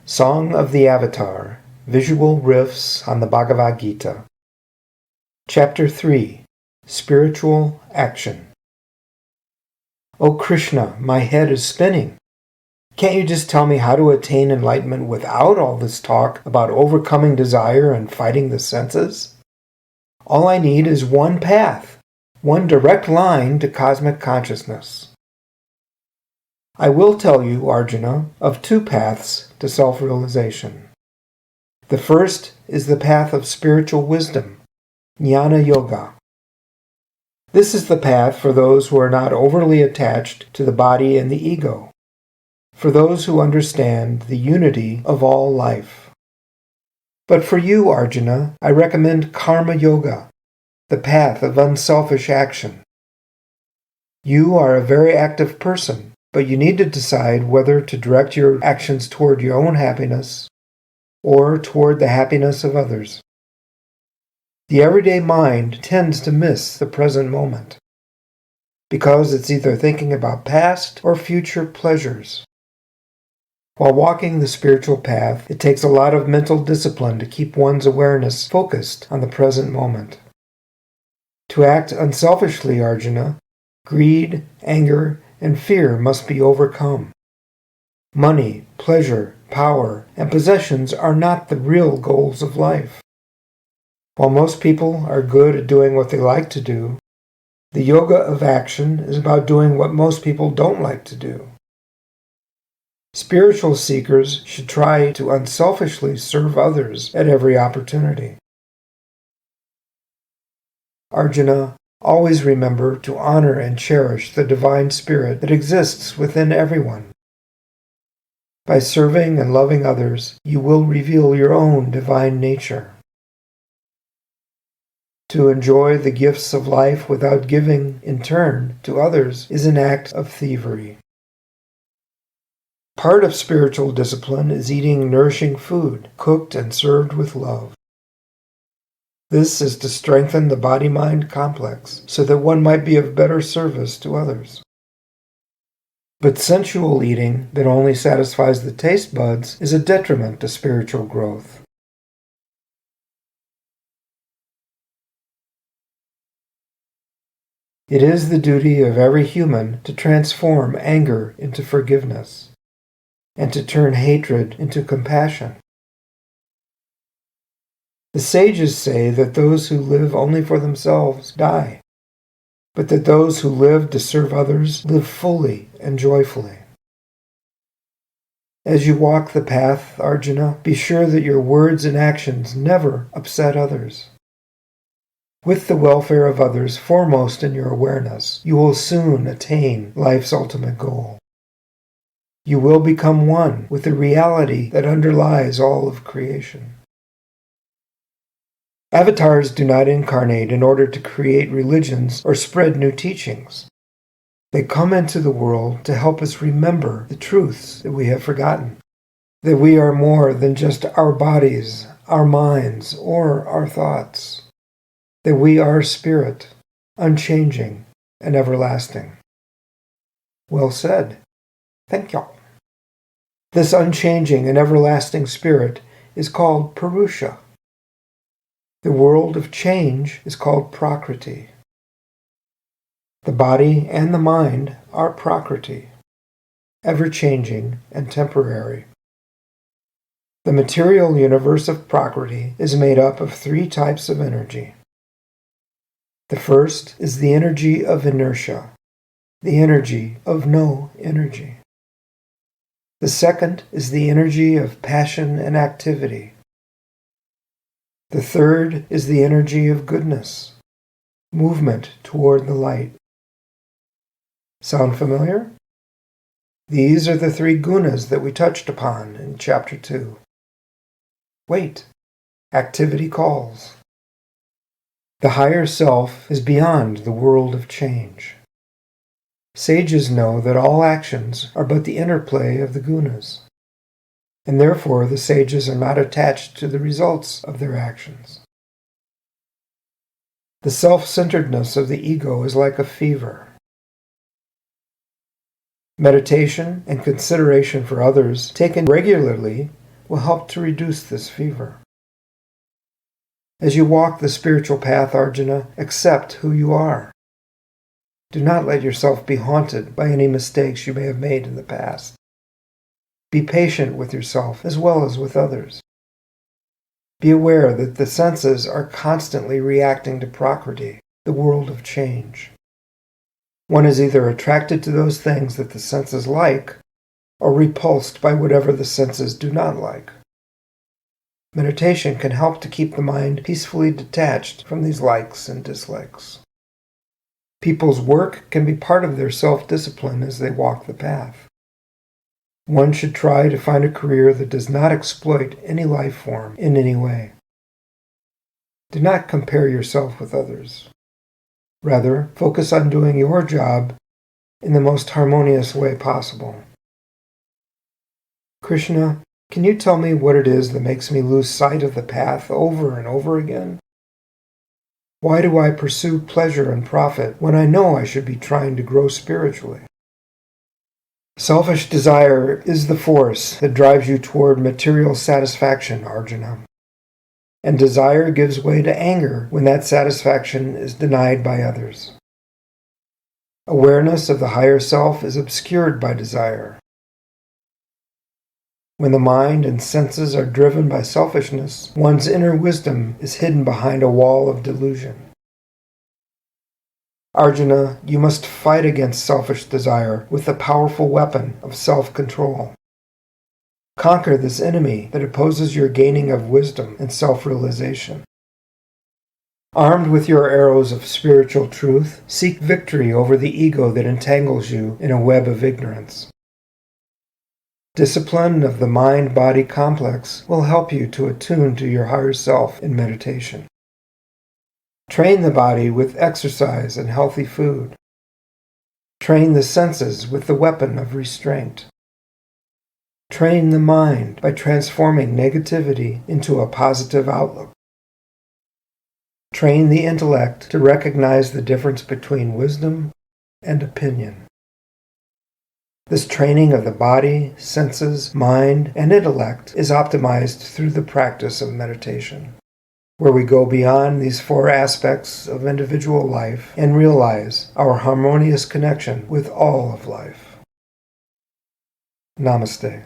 Song of the Avatar, Visual Riffs on the Bhagavad Gita. Chapter 3, Spiritual Action. O Krishna, my head is spinning. Can't you just tell me how to attain enlightenment without all this talk about overcoming desire and fighting the senses? All I need is one path, one direct line to cosmic consciousness. I will tell you, Arjuna, of two paths to self-realization. The first is the path of spiritual wisdom, Jnana Yoga. This is the path for those who are not overly attached to the body and the ego, for those who understand the unity of all life. But for you, Arjuna, I recommend Karma Yoga, the path of unselfish action. You are a very active person, but you need to decide whether to direct your actions toward your own happiness or toward the happiness of others. The everyday mind tends to miss the present moment because it's either thinking about past or future pleasures. While walking the spiritual path, it takes a lot of mental discipline to keep one's awareness focused on the present moment. To act unselfishly, Arjuna, greed, anger, and fear must be overcome. Money, pleasure, power, and possessions are not the real goals of life. While most people are good at doing what they like to do, the yoga of action is about doing what most people don't like to do. Spiritual seekers should try to unselfishly serve others at every opportunity. Arjuna, always remember to honor and cherish the divine spirit that exists within everyone. By serving and loving others, you will reveal your own divine nature. To enjoy the gifts of life without giving, in turn, to others is an act of thievery. Part of spiritual discipline is eating nourishing food, cooked and served with love. This is to strengthen the body-mind complex so that one might be of better service to others. But sensual eating that only satisfies the taste buds is a detriment to spiritual growth. It is the duty of every human to transform anger into forgiveness and to turn hatred into compassion. The sages say that those who live only for themselves die, but that those who live to serve others live fully and joyfully. As you walk the path, Arjuna, be sure that your words and actions never upset others. With the welfare of others foremost in your awareness, you will soon attain life's ultimate goal. You will become one with the reality that underlies all of creation. Avatars do not incarnate in order to create religions or spread new teachings. They come into the world to help us remember the truths that we have forgotten, that we are more than just our bodies, our minds, or our thoughts, that we are spirit, unchanging and everlasting. Well said. Thank you. This unchanging and everlasting spirit is called Purusha. The world of change is called Prakriti. The body and the mind are Prakriti, ever-changing and temporary. The material universe of Prakriti is made up of three types of energy. The first is the energy of inertia, the energy of no energy. The second is the energy of passion and activity. The third is the energy of goodness, movement toward the light. Sound familiar? These are the three gunas that we touched upon in Chapter 2. Wait, activity calls. The higher self is beyond the world of change. Sages know that all actions are but the interplay of the gunas, and therefore the sages are not attached to the results of their actions. The self-centeredness of the ego is like a fever. Meditation and consideration for others taken regularly will help to reduce this fever. As you walk the spiritual path, Arjuna, accept who you are. Do not let yourself be haunted by any mistakes you may have made in the past. Be patient with yourself as well as with others. Be aware that the senses are constantly reacting to Prakriti, the world of change. One is either attracted to those things that the senses like, or repulsed by whatever the senses do not like. Meditation can help to keep the mind peacefully detached from these likes and dislikes. People's work can be part of their self-discipline as they walk the path. One should try to find a career that does not exploit any life form in any way. Do not compare yourself with others. Rather, focus on doing your job in the most harmonious way possible. Krishna, can you tell me what it is that makes me lose sight of the path over and over again? Why do I pursue pleasure and profit when I know I should be trying to grow spiritually? Selfish desire is the force that drives you toward material satisfaction, Arjuna. And desire gives way to anger when that satisfaction is denied by others. Awareness of the higher self is obscured by desire. When the mind and senses are driven by selfishness, one's inner wisdom is hidden behind a wall of delusion. Arjuna, you must fight against selfish desire with the powerful weapon of self-control. Conquer this enemy that opposes your gaining of wisdom and self-realization. Armed with your arrows of spiritual truth, seek victory over the ego that entangles you in a web of ignorance. Discipline of the mind-body complex will help you to attune to your higher self in meditation. Train the body with exercise and healthy food. Train the senses with the weapon of restraint. Train the mind by transforming negativity into a positive outlook. Train the intellect to recognize the difference between wisdom and opinion. This training of the body, senses, mind, and intellect is optimized through the practice of meditation, where we go beyond these four aspects of individual life and realize our harmonious connection with all of life. Namaste.